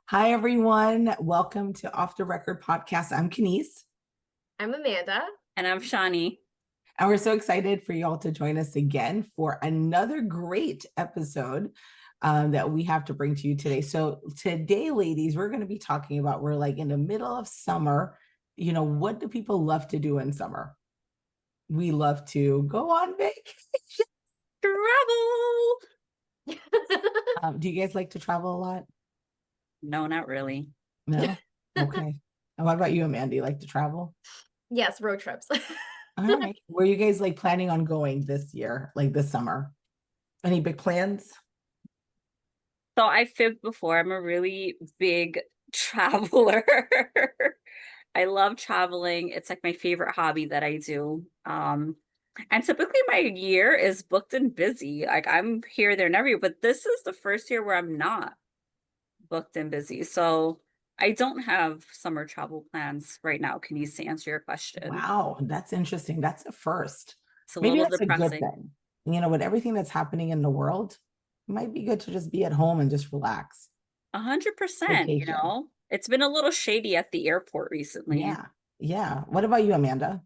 Hi, everyone. Welcome to Off the Record Podcast. I'm Kenise, I'm Amanda. And I'm Shawnee. and we're so excited for y'all to join us again for another great episode that we have to bring to you today. So, today, ladies, we're going to be talking about we're like in the middle of summer. What do people love to do in summer? We love to go on vacation. Travel. Do you guys like to travel a lot? No, not really. No? Okay. And what about you, Amanda? You like to travel? Yes, road trips. All right. Where are you guys like planning on going this year, like this summer? Any big plans? So I fibbed before. I'm a really big traveler. I love traveling. It's like my favorite hobby that I do. And typically my year is booked and busy. Like I'm here, there, and everywhere. But this is the first year where I'm not booked and busy. So I don't have summer travel plans right now. Can you answer your question? Wow, that's interesting. That's a first. It's a Maybe little that's a good depressing. thing. With everything that's happening in the world, it might be good to just be at home and just relax. 100%, Vacation. it's been a little shady at the airport recently. Yeah. Yeah. What about you, Amanda?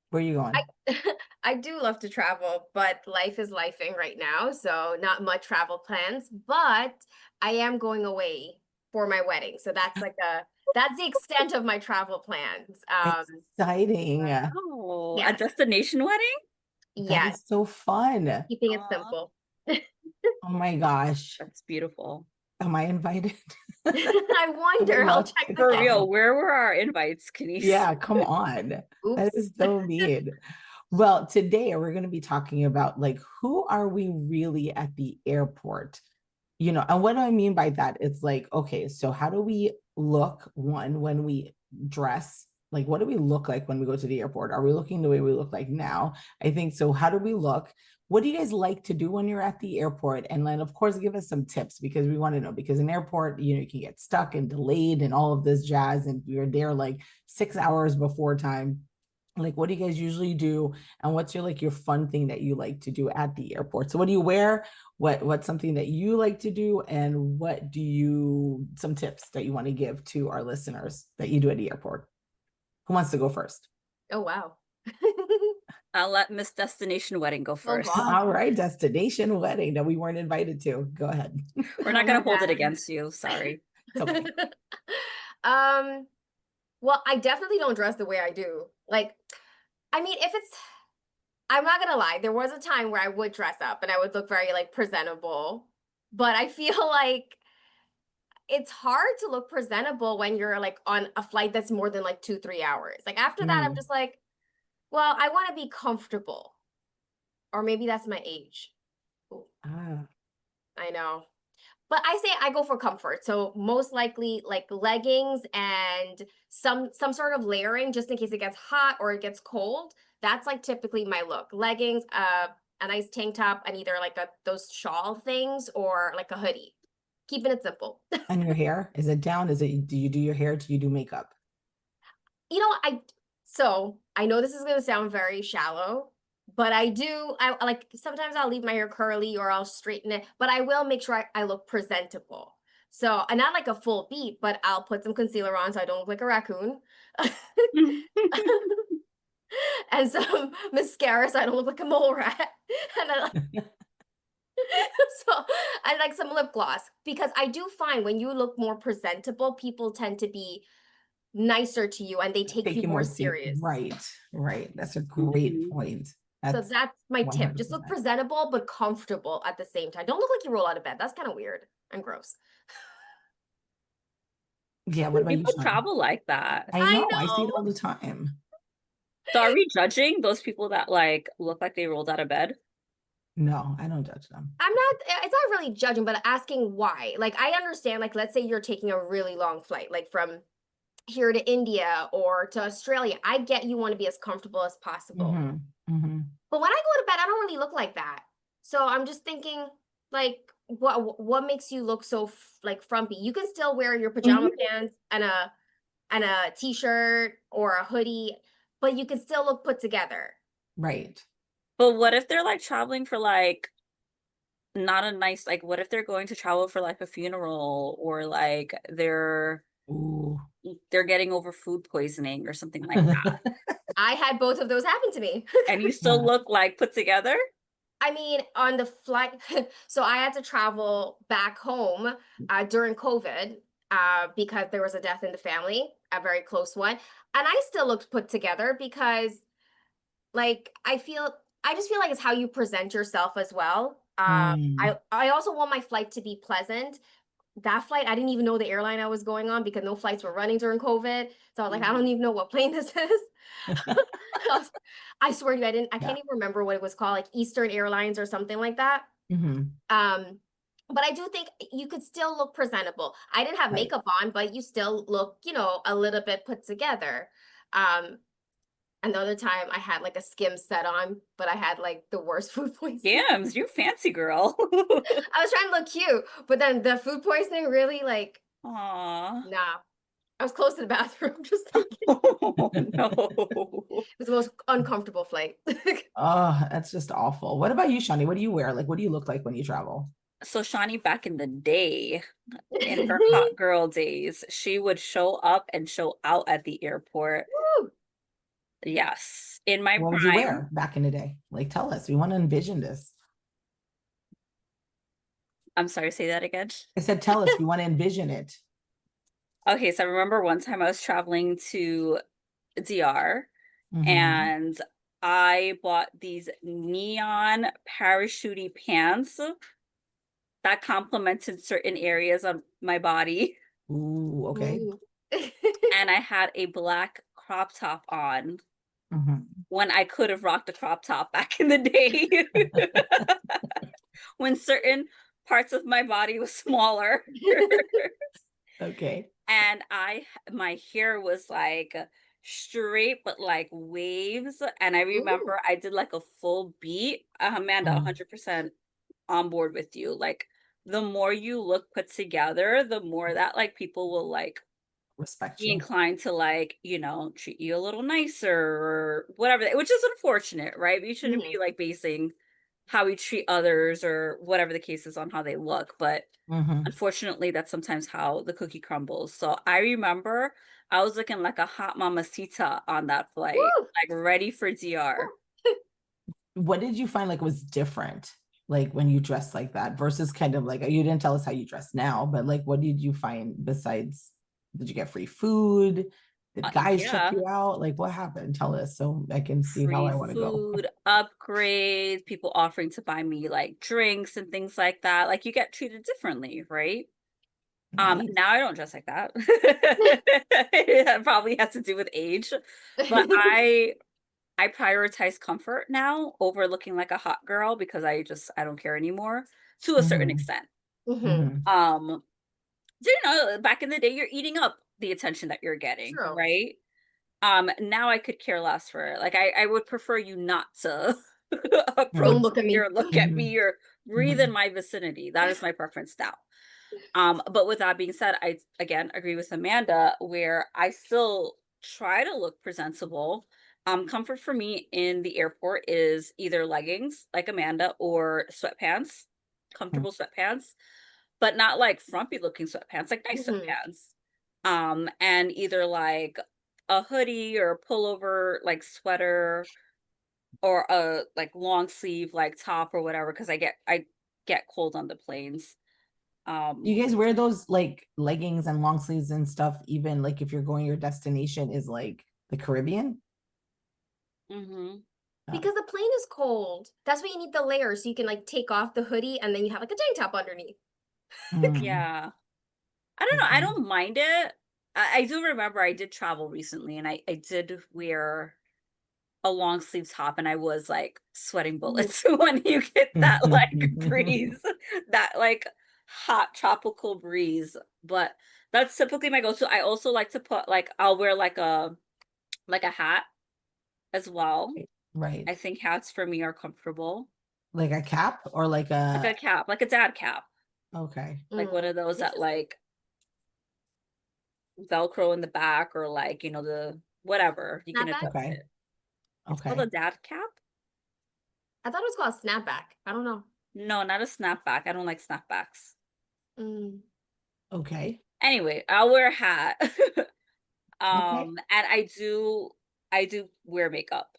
Where are you I going? I do love to travel, but life is lifing right now, so not much travel plans. But I am going away for my wedding, so that's the extent of my travel plans. Exciting. Oh, a Yes, destination wedding? That yes, is so fun. keeping it Oh, simple. Oh my gosh. that's beautiful. Am I invited? I Am I wonder. I'll allowed check to the For calendar. real, come? where were our invites, Kenise? Yeah, come on. That Oops. is so mean. Well, today we're going to be talking about like who are we really at the airport? And what do I mean by that? It's like, okay, so how do we look one when we dress? Like, what do we look like when we go to the airport? Are we looking the way we look like now? I think so. How do we look? What do you guys like to do when you're at the airport? And then, of course, give us some tips because we want to know. Because in airport, you can get stuck and delayed and all of this jazz, and you're there like 6 hours before time. Like, what do you guys usually do? And what's your fun thing that you like to do at the airport? So, what do you wear? What's something that you like to do, and what do you some tips that you want to give to our listeners that you do at the airport? Who wants to go first? Oh wow. I'll let Miss Destination Wedding go Oh first. God. All right, destination wedding that we weren't invited to. Go ahead. We're Oh not my going to hold it bad. against you. Sorry. It's okay. Um, well, I definitely don't dress the way I do. Like, I mean, I'm not gonna lie, there was a time where I would dress up and I would look very like presentable, but I feel like it's hard to look presentable when you're like on a flight that's more than like 2, 3 hours. Like after that, I'm Mm. just like, well, I want to be comfortable, or maybe that's my age. Ooh, Ah, I know. But I say I go for comfort. So most likely like leggings and some sort of layering just in case it gets hot or it gets cold. That's like typically my look. Leggings, a nice tank top, and either like a those shawl things or like a hoodie. Keeping it simple. and your hair, is it down? Do you do your hair? Do you do makeup? I know this is gonna sound very shallow, but I like sometimes I'll leave my hair curly or I'll straighten it, but I will make sure I look presentable. So and not like a full beat, but I'll put some concealer on so I don't look like a raccoon. And some mascara so I don't look like a mole rat. And so I like some lip gloss because I do find when you look more presentable, people tend to be nicer to you and they take Take you you more more serious. serious. Right, right. That's a great Mhm. point. So That's that's my tip. Just look 100%. presentable but comfortable at the same time. Don't look like you roll out of bed. That's kind of weird and gross. Yeah, what about you, People Sean? travel like that. I I know, I see it know. all the time. So are we judging those people that like look like they rolled out of bed? No, I don't judge them. It's not really judging, but asking why. Like I understand, like let's say you're taking a really long flight, like from here to India or to Australia. I get you want to be as comfortable as possible. Hmm. Hmm. But when I go to bed, I don't really look like that. So I'm just thinking, like, what makes you look so like frumpy? You can still wear your pajama Mhm. pants and a t-shirt or a hoodie, but you can still look put together. Right. But what if they're like traveling for like not a nice, like, what if they're going to travel for like a funeral, or like Ooh. they're getting over food poisoning or something like that, I had both of those happen to me. and you still look like put together? I mean, on the flight, so I had to travel back home during COVID because there was a death in the family, a very close one, and I still looked put together because, like, I just feel like it's how you present yourself as well. Mm. I also want my flight to be pleasant. That flight, I didn't even know the airline I was going on because no flights were running during COVID. So I was like, I don't even know what plane this is. I swear to you, I Yeah. can't even remember what it was called, like Eastern Airlines or something like that. Hmm. But I do think you could still look presentable. I didn't have Right. makeup on, but you still look, a little bit put together. Um, Another time I had like a skim set on, but I had like the worst food poisoning. Yams, you fancy girl. I was trying to look cute, but then the food poisoning really like, Aw. nah. I was close to the bathroom, just thinking. Oh, no. It was the most uncomfortable flight. Oh, that's just awful. What about you, Shani? What do you wear? Like, what do you look like when you travel? So Shawnee, back in the day, in her hot girl days, she would show up and show out at the airport. Woo! Yes, in my What would you prime. wear back in the day? Like, tell us. We want to envision this. I'm sorry, say that again. I said, tell us. We want to envision it. Okay, so I remember one time I was traveling to DR, Hmm. and I bought these neon parachutey pants that complemented certain areas of my body. Ooh, okay. Ooh. And I had a black crop top on Hmm. when I could have rocked a crop top back in the day. When certain parts of my body was smaller. Okay. And my hair was like straight but like waves, and I Ooh. remember I did like a full beat. Amanda, Mm. 100% on board with you. Like, the more you look put together, the more that like people will like Respect be you. inclined to like, treat you a little nicer or whatever, which is unfortunate, right? We shouldn't be Mhm. like basing how we treat others or whatever the case is on how they look, but Hmm. unfortunately that's sometimes how the cookie crumbles. So I remember I was looking like a hot mamacita on that flight, Woo! like ready for DR. What did you find like was different, like when you dressed like that versus kind of like you didn't tell us how you dress now, but like what did you find besides? Did you get free food? Did guys check Yeah, you out? Like what happened? Tell us so I can see how free I want to go. food, upgrades, people offering to buy me like drinks and things like that. Like, you get treated differently, right? Nice. Now I don't dress like that. It probably has to do with age, but I prioritize comfort now over looking like a hot girl because I don't care anymore to a certain Hmm. extent. Mhm. Hmm. So, back in the day, you're eating up the attention that you're getting, True. right? Now I could care less for it. Like, I would prefer you not to approach Don't look at me me. or look at Hmm. me or breathe Hmm. in my vicinity. That is my preference now. But with that being said, I again agree with Amanda where I still try to look presentable. Comfort for me in the airport is either leggings, like Amanda, or sweatpants, comfortable sweatpants, but not like frumpy looking sweatpants, like nice Mhm. sweatpants. And either like a hoodie or a pullover, like sweater, or a like long sleeve, like top or whatever, because I get cold on the planes. You Um, guys wear those like leggings and long sleeves and stuff, even like if you're going your destination is like the Caribbean? mhm. Oh. Because the plane is cold. That's why you need the layers so you can like take off the hoodie and then you have like a tank top underneath. Mm. Yeah. I don't know, I Okay. don't mind it. I do remember I did travel recently, and I did wear a long sleeve top, and I was, like, sweating Mhm. bullets when you get that, like, breeze, that, like, hot tropical breeze, but that's typically my go-to. I also like to put, like, I'll wear, like a hat as well. Right. I think hats for me are comfortable. Like a cap or like Like a a cap, like a dad cap, okay. like one of those that, Interesting. like, Velcro in the back, or like, the whatever, you can Snapback? adjust Okay. it. It's called a Okay. dad cap? I thought it was called snapback. I don't know. No, not a snapback. I don't like snapbacks. Mm. Okay. Anyway, I'll wear a hat. Okay. And I do wear makeup.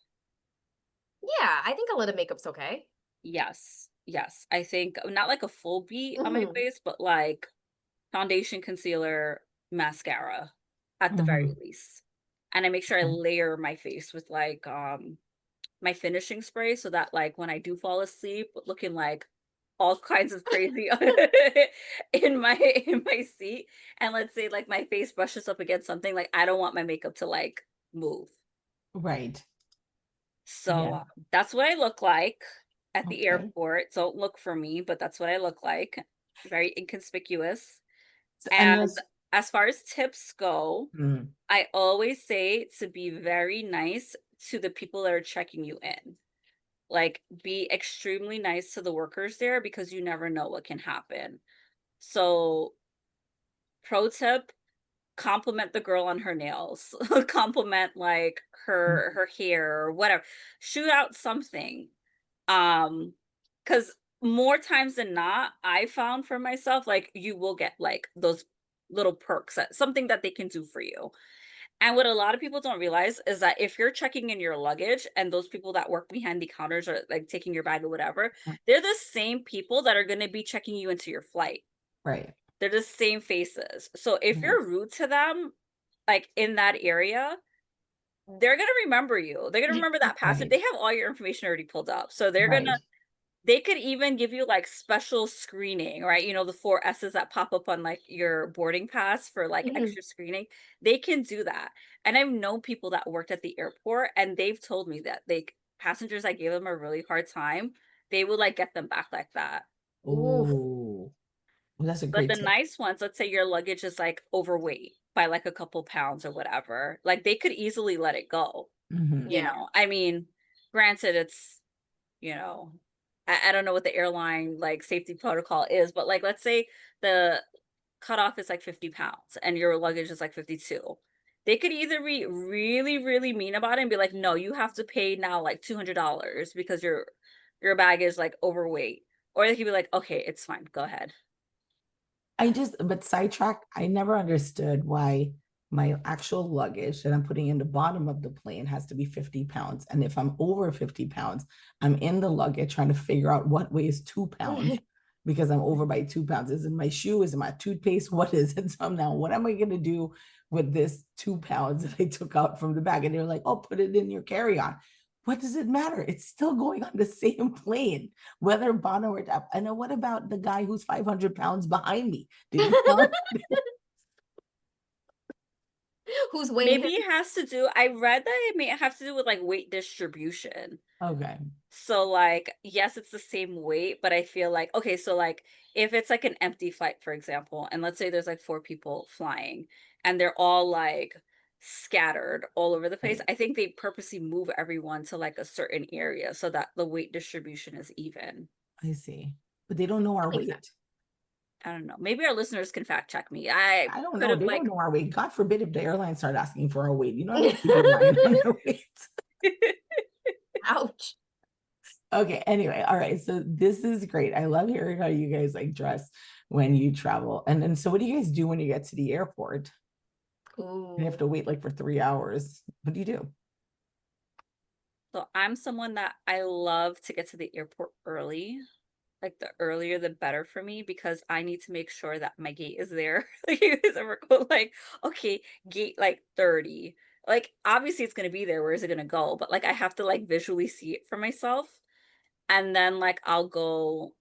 Yeah, I think a little makeup's okay. Yes. Yes. I think not like a full beat on my Mhm. face, but like foundation, concealer, mascara at the very Mhm. least. And I make sure I Okay. layer my face with like my finishing spray so that like when I do fall asleep looking like all kinds of crazy in my seat, and let's say like my face brushes up against something, like I don't want my makeup to like move. Right. So Yeah. that's what I look like at the Okay. airport. Don't look for me, but that's what I look like. Very inconspicuous. And And this, as far as tips go, mm, I always say to be very nice to the people that are checking you in. Like, be extremely nice to the workers there because you never know what can happen. So, pro tip, compliment the girl on her nails, compliment like mm, her hair or whatever. Shoot out something. Because more times than not, I found for myself, like you will get like those little perks, something that they can do for you. And what a lot of people don't realize is that if you're checking in your luggage and those people that work behind the counters are like taking your bag or whatever, mm, they're the same people that are going to be checking you into your flight. right. They're the same faces. So if Right. you're rude to them, like in that area, they're gonna remember you. They're gonna remember that passage. Right. They have all your information already pulled up. So Right. they could even give you like special screening, right? You know, the four S's that pop up on like your boarding pass for like Mhm. extra screening. They can do that. And I've known people that worked at the airport and they've told me that they passengers that gave them a really hard time, they would like get them back like that. Ooh. Oh, well, that's a But great the tip. nice ones, let's say your luggage is like overweight by like a couple pounds or whatever, like they could easily let it go. Hmm. You Yeah. know, I mean, granted, it's, you know, I don't know what the airline like safety protocol is, but like let's say the cutoff is like 50 pounds and your luggage is like 52. They could either be really, really mean about it and be like, no, you have to pay now like $200 because your bag is like overweight. Or they could be like, okay, it's fine, go ahead. But sidetrack, I never understood why my actual luggage that I'm putting in the bottom of the plane has to be 50 pounds. And if I'm over 50 pounds, I'm in the luggage trying to figure out what weighs 2 pounds because I'm over by 2 pounds. Is it my shoe? Is it my toothpaste? What is it? So I'm now, what am I going to do with this 2 pounds that I took out from the bag? And they're like, oh, put it in your carry on. What does it matter? It's still going on the same plane, whether bottom or top. And then what about the guy who's 500 pounds behind me? Did you tell him? Who's weighing Maybe him? it has to do, I read that it may have to do with like weight distribution. Okay. So like, yes, it's the same weight, but I feel like, okay, so like if it's like an empty flight, for example, and let's say there's like four people flying and they're all like scattered all over the place, Right. I think they purposely move everyone to like a certain area so that the weight distribution is even. I see. But they don't know our That makes sense. weight. I don't know. Maybe our listeners can fact check me. I I don't could know. have They don't like know our weight. God forbid if the airlines start asking for our weight. You know how many people lying on their weight. Ouch. Okay. Anyway, all right. So this is great. I love hearing how you guys like dress when you travel. And then so what do you guys do when you get to the airport? You have Ooh. to wait like for 3 hours. What do you do? So I'm someone that I love to get to the airport early. Like the earlier the better for me because I need to make sure that my gate is there. Like you guys ever go like, okay, gate like 30. Like obviously it's gonna be there. Where is it gonna go? But like I have to like visually see it for myself. And then like I'll go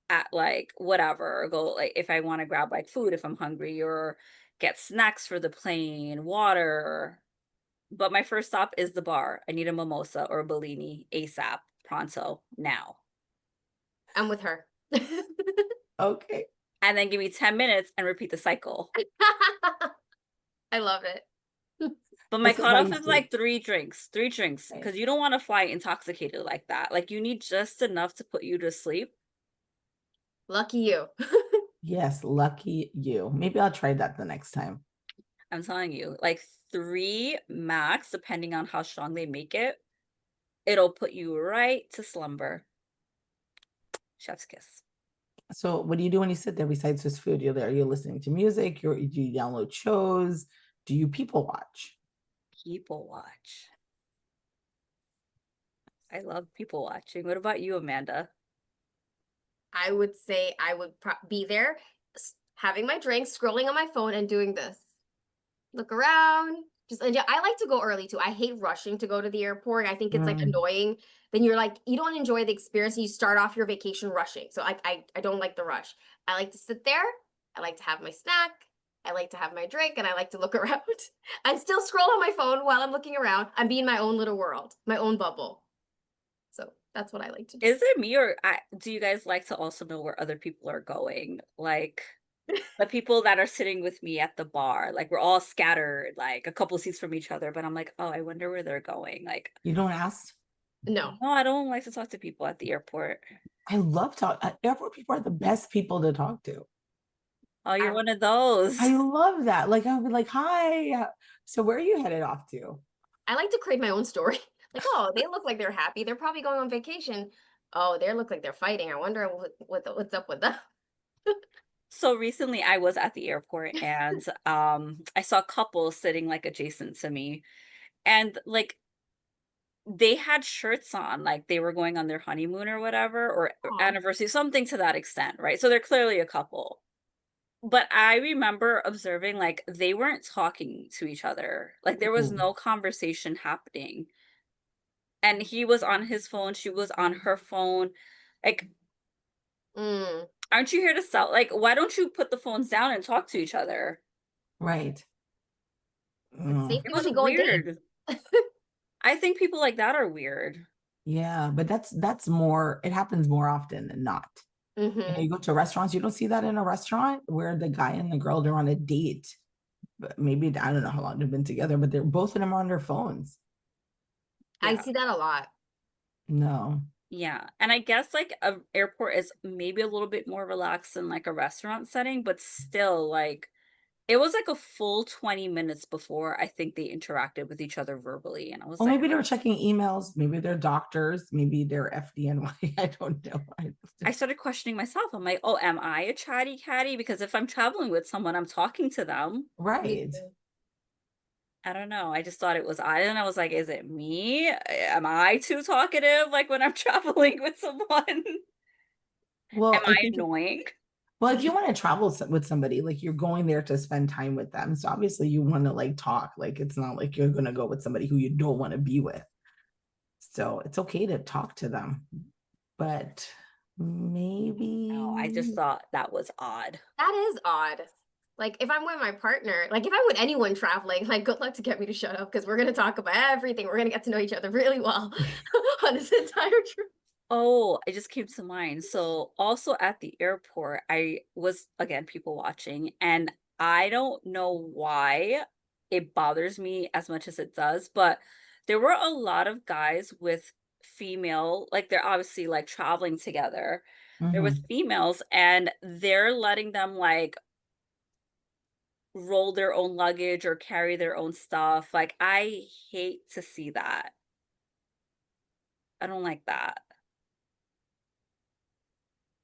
at like whatever, or go like if I want to grab like food if I'm hungry or get snacks for the plane, water. But my first stop is the bar. I need a mimosa or a Bellini ASAP, pronto, now. I'm with her. Okay. And then give me 10 minutes and repeat the cycle. I love it. But my This is how cutoff you is sleep. like three drinks, Right. because you don't want to fly intoxicated like that. Like you need just enough to put you to sleep. Lucky you. Yes, lucky you. Maybe I'll try that the next time. I'm telling you, like three max, depending on how strong they make it, it'll put you right to slumber. Chef's kiss. So what do you do when you sit there besides just food? You're there, you're listening to music, do you download shows? Do you people watch? People watch. I love people watching. What about you, Amanda? I would say I would be there having my drink, scrolling on my phone and doing this. Look around, just enjoy. I like to go early too. I hate rushing to go to the airport. I think it's like annoying. Then you're like, you don't enjoy the experience and you start off your vacation rushing. So I don't like the rush. I like to sit there. I like to have my snack. I like to have my drink and I like to look around and still scroll on my phone while I'm looking around. I'm being my own little world, my own bubble. So that's what I like to do. Is it me or do you guys like to also know where other people are going? Like the people that are sitting with me at the bar, like we're all scattered, like a couple seats from each other, but I'm like, oh, I wonder where they're going. Like, You don't ask? No. no, I don't like to talk to people at the airport. I love airport people are the best people to talk to. Oh, you're I- one of those. I love that. Like I'll be like, hi. So where are you headed off to? I like to create my own story. Like, oh, they look like they're happy. They're probably going on vacation. Oh, they look like they're fighting. I wonder what's up with them. So recently I was at the airport and I saw a couple sitting like adjacent to me and like they had shirts on like they were going on their honeymoon or whatever or Aw. anniversary, something to that extent, right? So they're clearly a couple. But I remember observing like they weren't talking to each other. Like there was Ooh, no conversation happening. And he was on his phone, she was on her phone. Like, Mm. aren't you here to sell? Like, why don't you put the phones down and talk to each other? right. It's Mm, It safety when was you go on dates. weird. I think people like that are weird. yeah, but that's more, it happens more often than not. Mm-hmm. You go to restaurants, you don't see that in a restaurant where the guy and the girl they're on a date. But maybe I don't know how long they've been together, but they're both of them on their phones. I Yeah. see that a lot. No. Yeah. And I guess like a airport is maybe a little bit more relaxed than like a restaurant setting, but still like it was like a full 20 minutes before I think they interacted with each other verbally. And I was Well, like, maybe they're checking emails, maybe they're doctors, maybe they're FDNY. I don't know. I started questioning myself. I'm like, oh, am I a chatty catty? Because if I'm traveling with someone, I'm talking to them. Me Right. too. I don't know. I just thought it was odd. And I was like, is it me? Am I too talkative? Like when I'm traveling with someone? Am Well, I I think annoying? well, if you want to travel with somebody, like you're going there to spend time with them. So obviously you want to like talk. Like it's not like you're gonna go with somebody who you don't want to be with. So it's okay to talk to them. But maybe No, I just thought that was odd. That is odd. Like if I'm with my partner, like if I'm with anyone traveling, like good luck to get me to shut up because we're gonna talk about everything. We're gonna get to know each other really well on this entire trip. Oh, it just came to mind. So also at the airport, I was again people watching, and I don't know why it bothers me as much as it does, but there were a lot of guys with female, like they're obviously like traveling together. There was Mhm. females, and they're letting them like roll their own luggage or carry their own stuff. Like I hate to see that. I don't like that.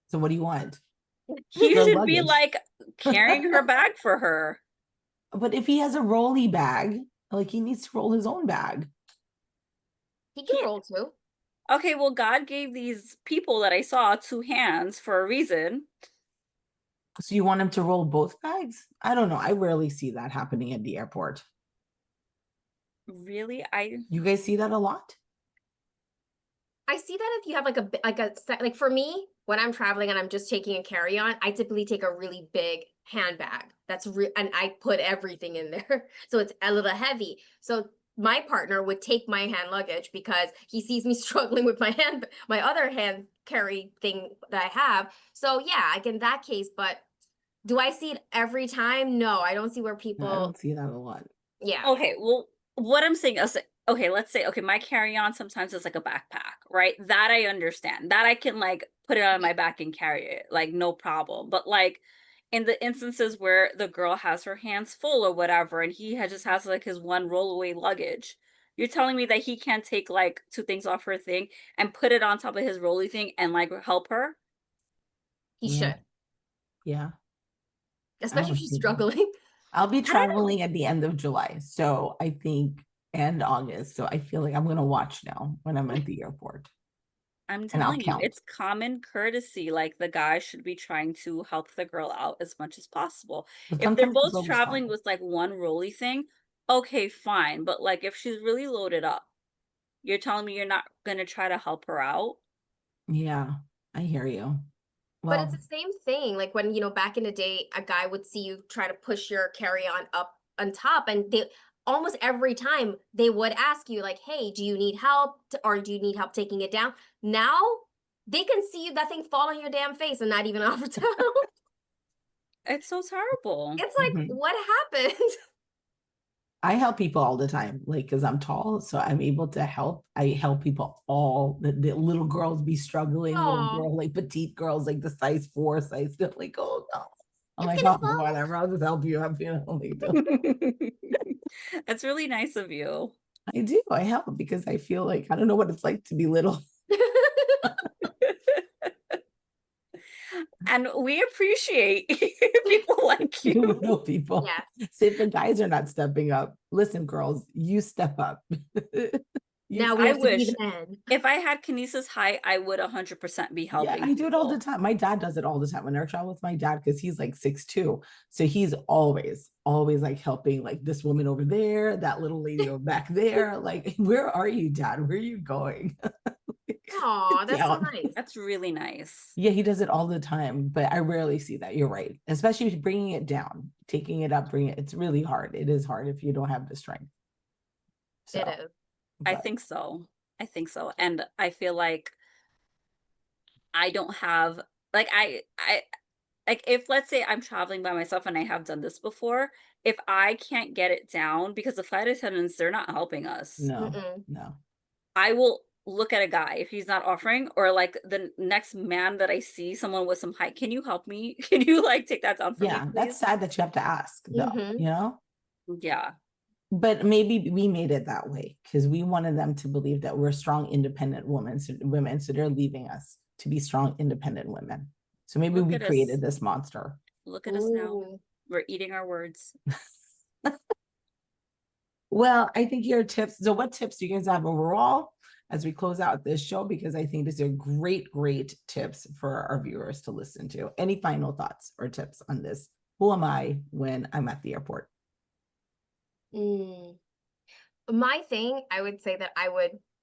So what do you want? He The should be, luggage. like, carrying her bag for her. But if he has a rolly bag, like he needs to roll his own bag. He can He roll too. Okay, well, God gave these people that I saw 2 hands for a reason. So you want him to roll both bags? I don't know. I rarely see that happening at the airport. Really? You guys see that a lot? I see that if you have like for me, when I'm traveling and I'm just taking a carry-on, I typically take a really big handbag. And I put everything in there. So it's a little heavy. So my partner would take my hand luggage because he sees me struggling with my other hand carry thing that I have. So yeah, like in that case, but do I see it every time? No, I don't see where No, I people, don't see that a lot. yeah. Okay, well, what I'm saying is, okay, let's say, okay, my carry-on sometimes is like a backpack, right? That I understand. That I can, like, put it on my back and carry it, like, no problem. But, like, in the instances where the girl has her hands full or whatever, and just has, like, his one rollaway luggage, you're telling me that he can't take, like, 2 things off her thing and put it on top of his rolly thing and, like, help her? He Yeah. should, Yeah. especially if wanna she's see that. struggling. I'll be I don't know. traveling at the end of July. So I think, and August. So I feel like I'm gonna watch now when I'm at the airport I'm and I'll telling you, count. it's common courtesy. Like the guy should be trying to help the girl out as much as possible. But If they're sometimes the both girl traveling responds. with like one rolly thing, okay, fine. But like if she's really loaded up, you're telling me you're not gonna try to help her out? Yeah, I hear you. But it's Well, the same thing, like when, back in the day, a guy would see you try to push your carry-on up on top, and they almost every time they would ask you, like, "Hey, do you need help? Or do you need help taking it down?" Now they can see you that thing fall on your damn face and not even offer to help. It's so terrible. It's like, mhm. what happened? I help people all the time, like because I'm tall, so I'm able to help. I help people all the little girls be struggling, little Oh, girl, like petite girls, like the size 4, size they're like, oh no. I'm it's like, gonna oh, fall. whatever, I'll just help you up, like, do. That's really nice of you. I do, I help because I feel like I don't know what it's like to be little. And we appreciate people like You you. little people. Yes. So if the guys are not stepping up, listen, girls, you step up. You Now we I have to be wish the men. if I had Kinesa's height, I would 100% be Yeah, helping I do it all the people. time. My dad does it all the time. When I travel with my dad, because he's like 6'2". So he's always like helping like this woman over there, that little lady over back there. Like, where are you, dad? Where are you going? Aw, Sit that's so down. nice. That's really nice. Yeah, he does it all the time, but I rarely see that. You're right. Especially bringing it down, taking it up, bringing it. It's really hard. It is hard if you don't have the strength. It So, is. I but think so. I think so. And I feel like I don't have like I like if let's say I'm traveling by myself and I have done this before, if I can't get it down because the flight attendants they're not helping us. no, Mm-mm. no. I will look at a guy if he's not offering or like the next man that I see someone with some height, can you help me? Can you like take that down for me, Yeah, that's please? sad that you have to ask, though, Mm-hmm. you know? Yeah. But maybe we made it that way because we wanted them to believe that we're strong, independent women. So they're leaving us to be strong, independent women. So maybe Look we at us. created this monster. Look at us now. Ooh. We're eating our words. Well, I think your tips. So, what tips do you guys have overall as we close out this show? Because I think these are great tips for our viewers to listen to. Any final thoughts or tips on this? Who am I when I'm at the airport? Mm. My thing, I would say that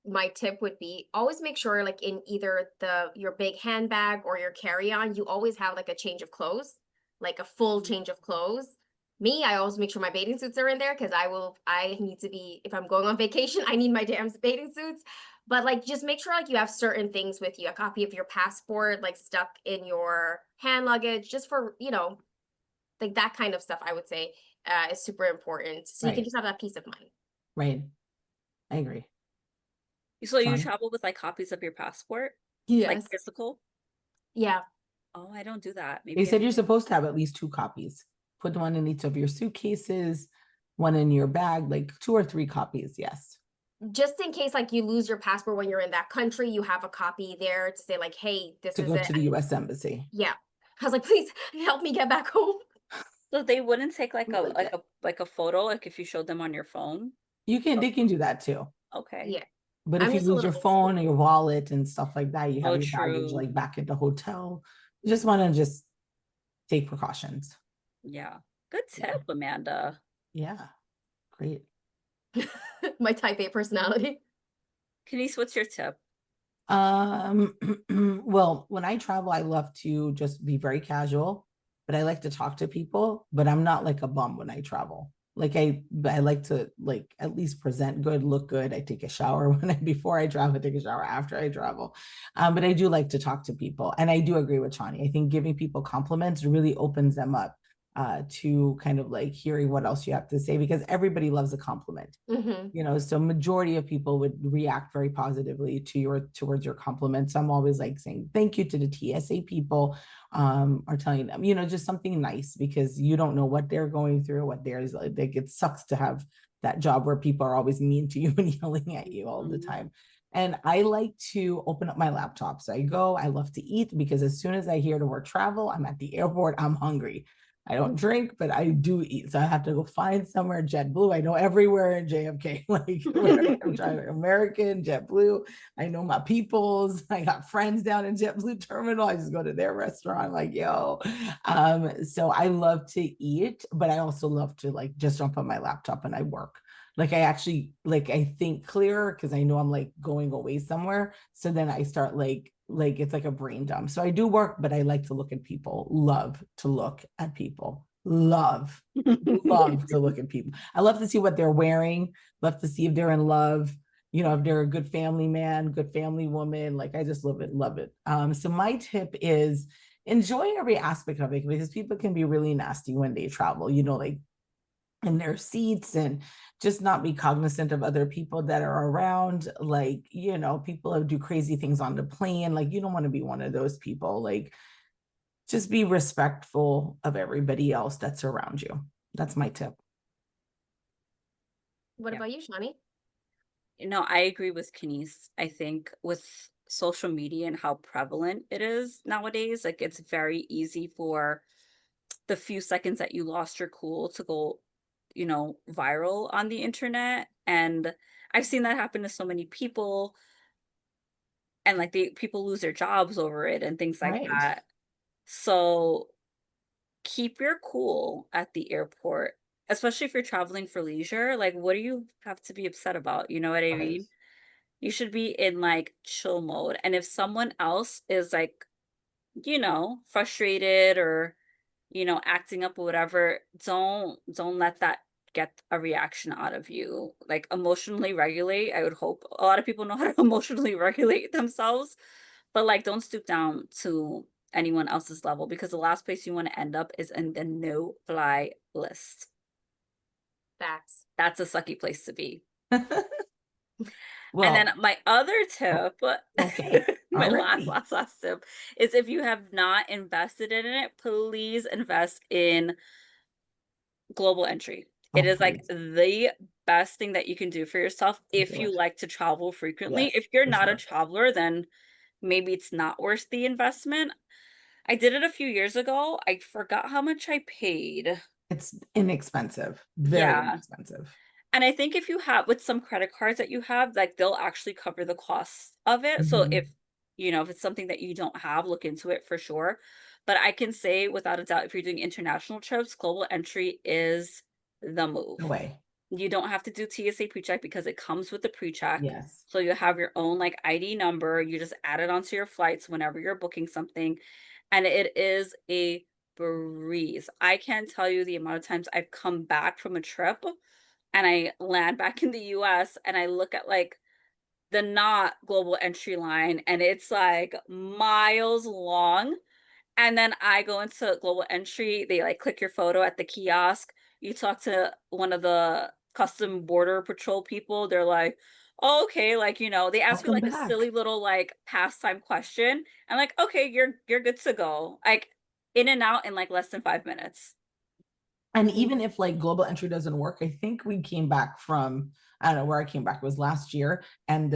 my tip would be always make sure like in either your big handbag or your carry-on, you always have like a change of clothes, like a full change of clothes. Me, I always make sure my bathing suits are in there because I need to be, if I'm going on vacation, I need my damn bathing suits. But like just make sure like you have certain things with you, a copy of your passport, like stuck in your hand luggage, just for, like that kind of stuff, I would say is super important. So you can Right, just have that peace of mind. right. I agree. So you Sean? travel with like copies of your passport? Like Yes. physical? Yeah. Oh, I don't do that. They Maybe I said should. you're supposed to have at least 2 copies. Put one in each of your suitcases, one in your bag, like 2 or 3 copies. Yes. Just in case like you lose your passport when you're in that country, you have a copy there to say like, hey, this To is go it. to the US Embassy. Yeah. I was like, please help me get back home. So they wouldn't take like a Like like that. a photo, like if you showed them on your phone? They can do that too. Okay. Yeah. But if I'm you just a lose little your old school. phone or your wallet and stuff like that, you have Oh, your baggage true. like back at the hotel. You just want to just take precautions. Yeah. Good Yeah. tip, Amanda. Yeah. Great. My type A personality. Kenise, what's your tip? Well, when I travel, I love to just be very casual, but I like to talk to people, but I'm not like a bum when I travel. Like I like to like at least present good, look good. I take a shower before I travel, I take a shower after I travel. But I do like to talk to people. And I do agree with Chani. I think giving people compliments really opens them up to kind of like hearing what else you have to say because everybody loves a compliment. Mm-hmm. So majority of people would react very positively towards your compliments. I'm always like saying thank you to the TSA people, or telling them, just something nice because you don't know what they're going through, what theirs like it sucks to have that job where people are always mean to you and yelling at you all the time. And I like to open up my laptop. So I go, I love to eat because as soon as I hear the word travel, I'm at the airport, I'm hungry. I don't drink, but I do eat. So I have to go find somewhere. JetBlue, I know everywhere in JFK. Like wherever I'm trying, American, JetBlue. I know my peoples. I got friends down in JetBlue terminal. I just go to their restaurant, like, yo. So I love to eat, but I also love to like just jump on my laptop and I work. Like I actually like I think clearer because I know I'm like going away somewhere. So then I start like it's like a brain dump. So I do work, but I like to look at people. Love to look at people. Love to look at people. I love to see what they're wearing. Love to see if they're in love. You know, if they're a good family man, good family woman. Like I just love it, love it. So my tip is enjoy every aspect of it because people can be really nasty when they travel. You know, like in their seats and just not be cognizant of other people that are around. Like, you know, people who do crazy things on the plane. Like, you don't want to be one of those people. Like, just be respectful of everybody else that's around you. That's my tip. What Yeah. about you, Shawnee? I agree with Kenise. I think with social media and how prevalent it is nowadays, like it's very easy for the few seconds that you lost your cool to go, viral on the internet. And I've seen that happen to so many people, and like people lose their jobs over it and things like Right. that. So keep your cool at the airport, especially if you're traveling for leisure. Like, what do you have to be upset about? You know what I Right. mean? You should be in like chill mode. And if someone else is like, frustrated or, acting up or whatever, don't let that get a reaction out of you. Like emotionally regulate. I would hope a lot of people know how to emotionally regulate themselves, but like don't stoop down to anyone else's level because the last place you want to end up is in the no fly list. Facts. That's a sucky place to be. And then Well, my other oh, tip, okay. my All last, right. last, last tip is if you have not invested in it, please invest in Global Entry. It Oh, is like please. the best thing that you can do for yourself if Do you it. like to travel frequently. Yes, If you're for not a sure. traveler, then maybe it's not worth the investment. I did it a few years ago. I forgot how much I paid. It's inexpensive, very Yeah. inexpensive. And I think if you have with some credit cards that you have, like they'll actually cover the costs of it. So Mhm. if it's something that you don't have, look into it for sure. But I can say without a doubt, if you're doing international trips, Global Entry is the No move. way. You don't have to do TSA PreCheck because it comes with the PreCheck. Yes. So you have your own like ID number. You just add it onto your flights whenever you're booking something. And it is a breeze. I can't tell you the amount of times I've come back from a trip and I land back in the US and I look at like the not Global Entry line and it's like miles long. And then I go into Global Entry, they like click your photo at the kiosk. You talk to one of the custom border patrol people. They're like, oh, okay, like, they ask you Welcome like a back. silly little like pastime question. And like, okay, you're good to go. Like in and out in like less than 5 minutes. And even if like global entry doesn't work, I think we came back from, I don't know where I came back, it was last year, and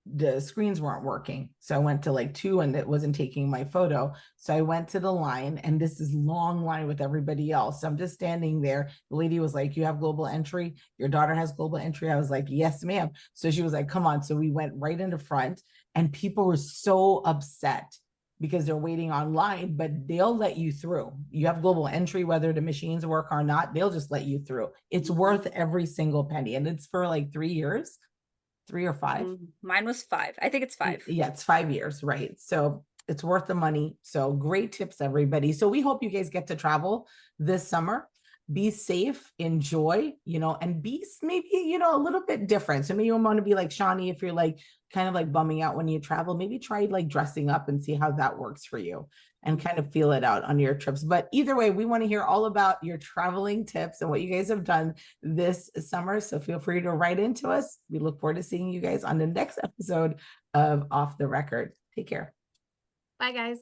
the screens weren't working. So I went to like two and it wasn't taking my photo. So I went to the line and this is long line with everybody else. So I'm just standing there. The lady was like, you have global entry? Your daughter has global entry? I was like, yes, ma'am. So she was like, come on. So we went right in the front and people were so upset because they're waiting online, but they'll let you through. You have global entry, whether the machines work or not, they'll just let you through. It's worth every single penny. And it's for like 3 years, 3 or 5. Mine was 5. I think it's 5. Yeah, it's 5 years, right? So it's worth the money. So great tips, everybody. So we hope you guys get to travel this summer. Be safe, enjoy, and be maybe, a little bit different. So maybe you want to be like Shawnee if you're like kind of like bumming out when you travel, maybe try like dressing up and see how that works for you and kind of feel it out on your trips. But either way, we want to hear all about your traveling tips and what you guys have done this summer. So feel free to write into us. We look forward to seeing you guys on the next episode of Off the Record. Take care. Bye, guys.